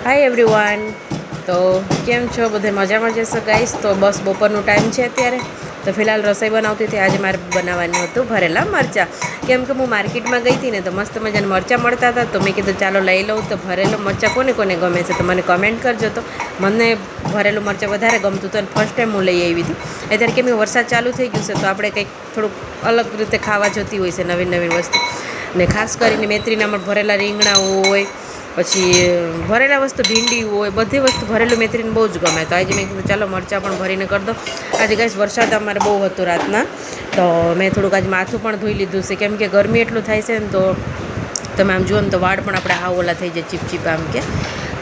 Hi everyone. તો કેમ છો? બધે મજામાં જશો ગાઈસ? તો બસ બપોરનું ટાઈમ છે અત્યારે, તો ફિલહાલ રસોઈ બનાવતી હતી. આજે મારે બનાવવાનું હતું ભરેલા મરચાં. કેમ કે હું માર્કેટમાં ગઈ હતી ને તો મસ્ત મજાના મરચાં મળતા હતા, તો મેં કીધું ચાલો લઈ લઉં. તો ભરેલું મરચાં કોને કોને ગમે છે તો મને કમેન્ટ કરજો. તો મને ભરેલું મરચાં વધારે ગમતું હતું અને ફર્સ્ટ ટાઈમ હું લઈ આવી હતી. અત્યારે કેમ વરસાદ ચાલુ થઈ ગયું છે તો આપણે કંઈક થોડુંક અલગ રીતે ખાવા જતી હોય છે, નવીન નવીન વસ્તુ. ને ખાસ કરીને મેથીનામાં ભરેલા રીંગણા હોય, પછી ભરેલા વસ્તુ ભીંડી હોય, બધી વસ્તુ ભરેલું મેથીને બહુ જ ગમે. તો આજે મેં કીધું ચાલો મરચાં પણ ભરીને કરી દો. આજે ગાઈસ વરસાદ અમારે બહુ હતો રાતના, તો મેં થોડુંક આજે માથું પણ ધોઈ લીધું છે. કેમ કે ગરમી એટલું થાય છે ને, તો તમે આમ જુઓ ને તો વાળ પણ આપણે હાવ ઓલા થઈ જાય, ચીપચીપ આમ કે.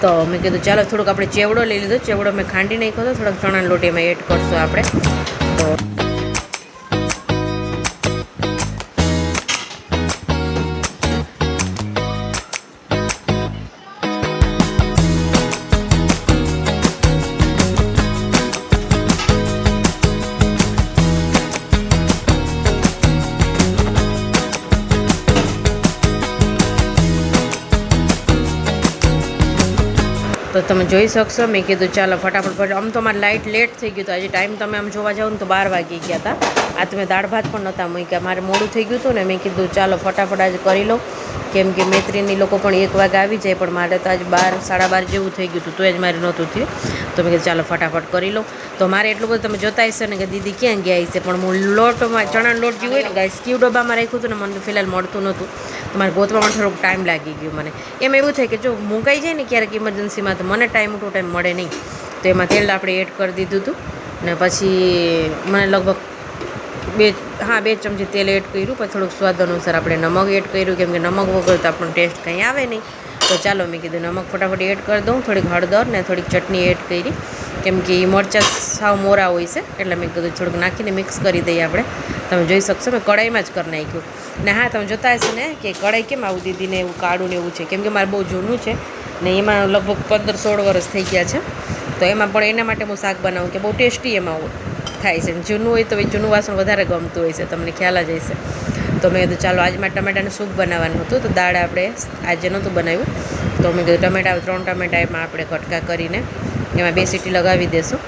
તો મેં કીધું ચાલો થોડુંક આપણે ચેવડો લઈ લીધો. ચેવડો મેં ખાંડી નાખ્યો હતો, થોડોક ચણાનો લોટ એમાં એડ કરશું આપણે. તો તો તમે જોઈ શકશો, મેં કીધું ચાલો ફટાફટ. આમ તો મારે લાઇટ લેટ થઈ ગયું હતું આજે. ટાઈમ તમે આમ જોવા જાઓ ને તો 12 વાગી ગયા હતા. આ તમે દાળ ભાત પણ નહોતા મૂક્યા, મારે મોડું થઈ ગયું હતું ને. મેં કીધું ચાલો ફટાફટ આજે કરી લો. કેમ કે મૈત્રીની લોકો પણ 1 વાગે આવી જાય, પણ મારે તો આજે 12, 12:30 જેવું થઈ ગયું હતું, તો જ મારે નહોતું થયું. તો મેં કીધું ચાલો ફટાફટ કરી લો. તો મારે એટલું બધું તમે જોતા હશો ને કે દીદી ક્યાં ગયા હશે, પણ હું લોટમાં ચણાનો લોટ જે હોય ને ગાઈસ, સ્કીવ ડબ્બામાં રાખ્યું હતું ને, મને ફિલહાલ મળતું નહોતું. મારે ગોતવામાં થોડોક ટાઈમ લાગી ગયો મને. એમ એવું થાય કે જો મુકાઈ જાય ને ક્યારેક ઇમરજન્સીમાં, તો મને ટાઈમ ટુ ટાઈમ મળે નહીં. તો એમાં તેલ આપણે એડ કરી દીધું હતું, ને પછી મને લગભગ 2 ચમચી તેલ એડ કર્યું. પછી થોડુંક સ્વાદ અનુસાર આપણે નમક એડ કર્યું, કેમ કે નમક વગર તો આપણને ટેસ્ટ કંઈ આવે નહીં. તો ચાલો મેં કીધું નમક ફટાફટ એડ કરી દઉં. થોડીક હળદર ને થોડીક ચટણી એડ કરી, કેમ કે એ મરચાં સાવ મોરા હોય છે, એટલે મેં કીધું થોડુંક નાખીને મિક્સ કરી દઈએ આપણે. તમે જોઈ શકશો મેં કઢાઈમાં જ કરી નાખ્યું. ને હા, તમે જોતા હશો ને કે કઢાઈ કેમ આવું દીધી ને એવું કાળું ને એવું છે, કેમ કે મારે બહુ જૂનું છે ને, એમાં લગભગ 15-16 વર્ષ થઈ ગયા છે. તો એમાં પણ એના માટે હું શાક બનાવું કે બહુ ટેસ્ટી એમાં થાય છે. જૂનું હોય તો જૂનું વાસણ વધારે ગમતું હોય છે, તમને ખ્યાલ જ હશે. તો મેં કીધું ચાલો આજમાં ટમેટાનું સૂપ બનાવવાનું હતું, તો દાળ આપણે આજે નહોતું બનાવ્યું. તો મેં કીધું 3 ટમેટા એમાં આપણે કટકા કરીને એમાં 2 સીટી લગાવી દઈશું.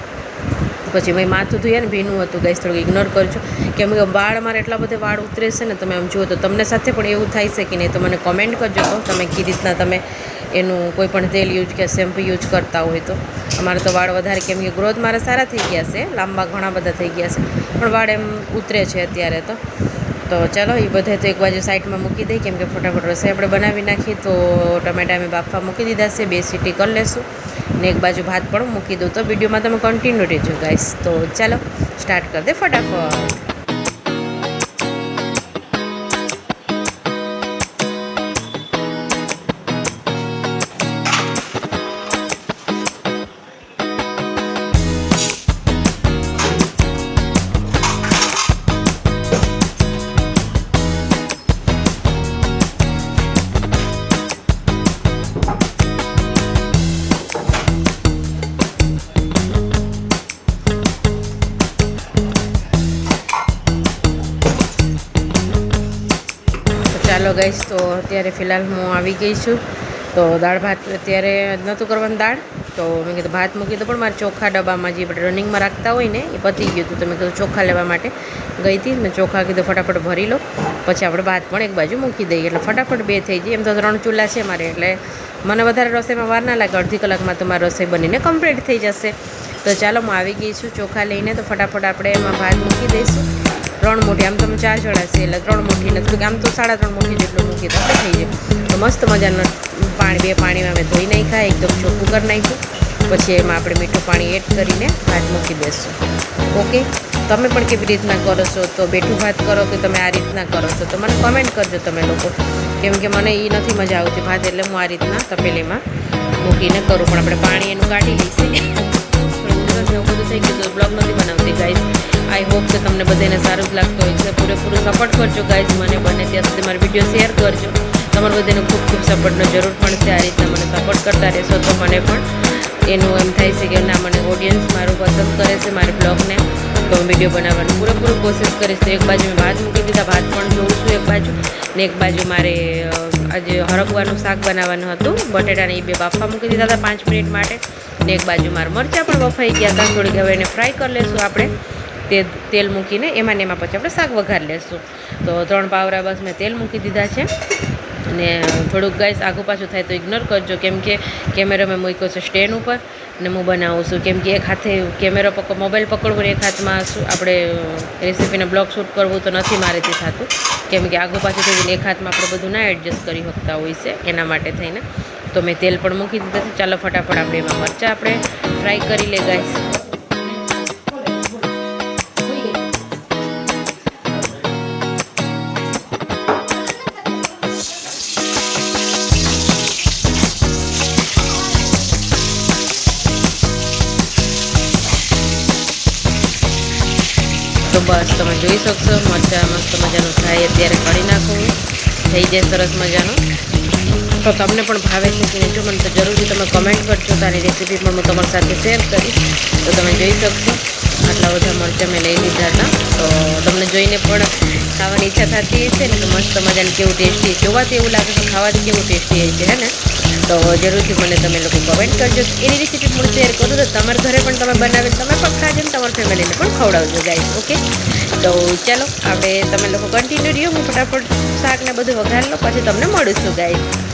પછી મેં માથું ધોયા ને ભીનું હતું ગાઈસ, થોડુંક ઇગ્નોર કરજો. કેમ કે વાળ મારે એટલા બધા વાળ ઉતરે છે ને, તમે આમ જુઓ તો તમને સાથે પણ એવું થાય છે કે નહીં, તો મને કોમેન્ટ કરજો. તો તમે કઈ રીતના તમે એનું કોઈ પણ તેલ યુઝ કે શેમ્પુ યુઝ કરતા હોય તો. અમારે તો વાળ વધારે, કેમ કે ગ્રોથ મારા સારા થઈ ગયા છે, લાંબા ઘણા બધા થઈ ગયા છે, પણ વાળ એમ ઉતરે છે અત્યારે. તો ચાલો એ બધે તો એક બાજુ સાઈડમાં મૂકી દઈએ, કેમ કે ફટાફટ રસોઈ આપણે બનાવી નાખીએ. તો ટમેટા અમે બાફવા મૂકી દીધા છે, 2 સીટી કરી લેશું ને એક બાજુ ભાત પણ મૂકી દઉં. તો વિડીયોમાં તમે કન્ટિન્યુ રહેજો ગાઈસ. તો ચાલો સ્ટાર્ટ કરી દે ફટાફટ. ચાલો ગાઈસ, તો અત્યારે ફિલહાલ હું આવી ગઈ છું. તો દાળ ભાત અત્યારે નહોતું કરવાનું દાળ, તો મેં કીધું ભાત મૂકી દો. પણ મારે ચોખા ડબ્બામાં જે આપણે રનિંગમાં રાખતા હોય ને, એ પતી ગયું હતું. તો મેં કીધું ચોખા લેવા માટે ગઈ હતી ને, ચોખા કીધું ફટાફટ ભરી લો, પછી આપણે ભાત પણ એક બાજુ મૂકી દઈએ, એટલે ફટાફટ 2 થઈ જાય. એમ તો 3 ચૂલા છે મારે, એટલે મને વધારે રસોઈમાં વાર ના લાગે. અડધી કલાકમાં તો મારી રસોઈ બનીને કમ્પ્લીટ થઈ જશે. તો ચાલો હું આવી ગઈ છું ચોખા લઈને. તો ફટાફટ આપણે એમાં ભાત મૂકી દઈશું. 3 મુઠ્ઠી, આમ તમે 4 જણા છે એટલે 3 મુઠ્ઠી ને થોડુંક, આમ તો 3.5 મુઠ્ઠી જેટલું મૂકી તો આપણે થઈ જાય. તો મસ્ત મજાનું પાણી, 2 પાણીમાં મેં ધોઈ નાખ્યા, એકદમ ચોખ્ખું કરી નાખ્યું. પછી એમાં આપણે મીઠું પાણી એડ કરીને ભાત મૂકી દઈશું. ઓકે, તમે પણ કેવી રીતના કરો છો? તો બેઠું ભાત કરો કે તમે આ રીતના કરો છો? તો મને કમેન્ટ કરજો તમે લોકો, કેમ કે મને એ નથી મજા આવતી ભાત, એટલે હું આ રીતના તપેલીમાં મૂકીને કરું. પણ આપણે પાણી એનું કાઢી લઈશું. એવું બધું થઈ ગયું તો બ્લોગ નથી બનાવતી ગાઈસ. આઈ હોપ કે તમને બધાને સારું જ લાગતું હોય છે. પૂરેપૂરું સપોર્ટ કરજો ગાઈસ, મને બને ત્યાં સુધી મારી વિડીયો શેર કરજો. તમારે બધાને ખૂબ ખૂબ સપોર્ટનો જરૂર પડશે. આ રીતના મને સપોર્ટ કરતા રહેશો તો મને પણ એનું એમ થાય છે કે ના, મને ઓડિયન્સ મારું પસંદ કરે છે, મારી બ્લોગને. તો હું વિડીયો બનાવવાની પૂરેપૂરી કોશિશ કરીશ. તો એક બાજુ મેં ભાત મૂકી દીધા, ભાત પણ જોઉં છું એક બાજુ, ને એક બાજુ મારે આજે હરગવાનું શાક બનાવવાનું હતું. બટેટાને એ બે બાફવા મૂકી દીધા હતા 5 મિનિટ માટે, ને એક બાજુ મારા મરચાં પણ બફાઈ ગયા હતા. થોડીક હવે એને ફ્રાય કરી લઈશું આપણે તેલ મૂકીને, એમાં ને એમાં પછી આપણે શાક વઘાર લેશું. તો 3 પાવરા બસ મેં તેલ મૂકી દીધા છે. અને થોડુંક ગાઈસ આગું પાછું થાય તો ઇગ્નોર કરજો, કેમ કે કેમેરો મેં મૂક્યો છે સ્ટેન્ડ ઉપર ને હું બનાવું છું. કેમ કે એક હાથે કેમેરો મોબાઈલ પકડવું ને એક હાથમાં આપણે રેસીપીને બ્લોગ શૂટ કરવું તો નથી મારેથી થતું, કેમ કે આગું પાછું થઈને એક હાથમાં આપણે બધું ના એડજસ્ટ કરી શકતા હોય છે, એના માટે થઈને. તો મેં તેલ પણ મૂકી દીધા છે. ચાલો ફટાફટ આપણે એમાં મરચાં આપણે ફ્રાય કરી લે ગાઈસ. તો બસ તમે જોઈ શકશો મરચાં મસ્ત મજાનું થાય અત્યારે કરી નાખું, થઈ જાય સરસ મજાનું. તો તમને પણ ભાવે છે કે નહીં, જો મને તો જરૂરથી તમે કમેન્ટ કરજો. તારી રેસીપી પણ હું તમારી સાથે શેર કરીશ. તો તમે જોઈ શકશો આટલા બધા મરચાં મેં લઈ લીધા હતા. તો તમને જોઈને પણ ખાવાની ઈચ્છા થતી હશે ને, તો મસ્ત મજાને કેવું ટેસ્ટી, જોવાથી એવું લાગે કે ખાવાથી કેવું ટેસ્ટી હોય છે, હે ને. તો જરૂરથી મને તમે લોકો કમેન્ટ કરજો. એની રેસીપી પણ શેર કરું તો તમારા ઘરે પણ તમે બનાવીને તમે પણ ખાજો ને તમારા ફેમિલીને પણ ખવડાવજો ગાઈસ. ઓકે, તો ચાલો આપણે તમે લોકો કન્ટિન્યુ રહ્યો, હું ફટાફટ શાકને બધું વઘાર લો, પછી તમને મળું છું ગાઈસ.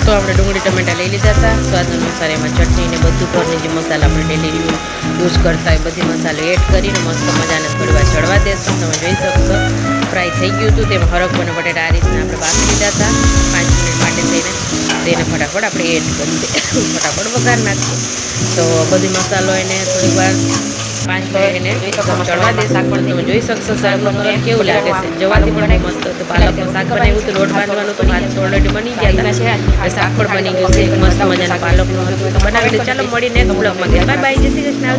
તો આપણે ડુંગળી ટમેટા લઈ લીધા હતા. સ્વાદ અનુસાર એમાં ચટણી ને બધું ઘરની જે મસાલા આપણે ડેલી યુઝ કરતા હોય બધી મસાલો એડ કરીને મસ્ત મજાને થોડી વાર ચડવા દેશું. તમે જોઈ શકશો ફ્રાય થઈ ગયું હતું. તેમાં હરખ અને બટેટા આ રીતના આપણે બાફી લીધા હતા 5 મિનિટ માટે થઈને. તેને ફટાફટ આપણે એડ કરી દઈએ, ફટાફટ વઘાર નાખીએ. તો બધી મસાલો એને થોડીક વાર 5 મિનિટ એને ચડવા દે. શાક પણ તમે જોઈ શકશો શાકનો કલર કેવું લાગે છે, જવાથી પણ મસ્ત હતું. પાલકનું શાક બનાવ્યું હતું, લોટ બાંધવાનું તો ભાત ઓલરેડી બની ગયા હતા, શાક પણ બની ગયું છે મસ્ત મજાના પાલકનું હતું. તો બનાવી ચાલો મળીને બ્લોગમાં. બાય બાય, જય શ્રી કૃષ્ણ.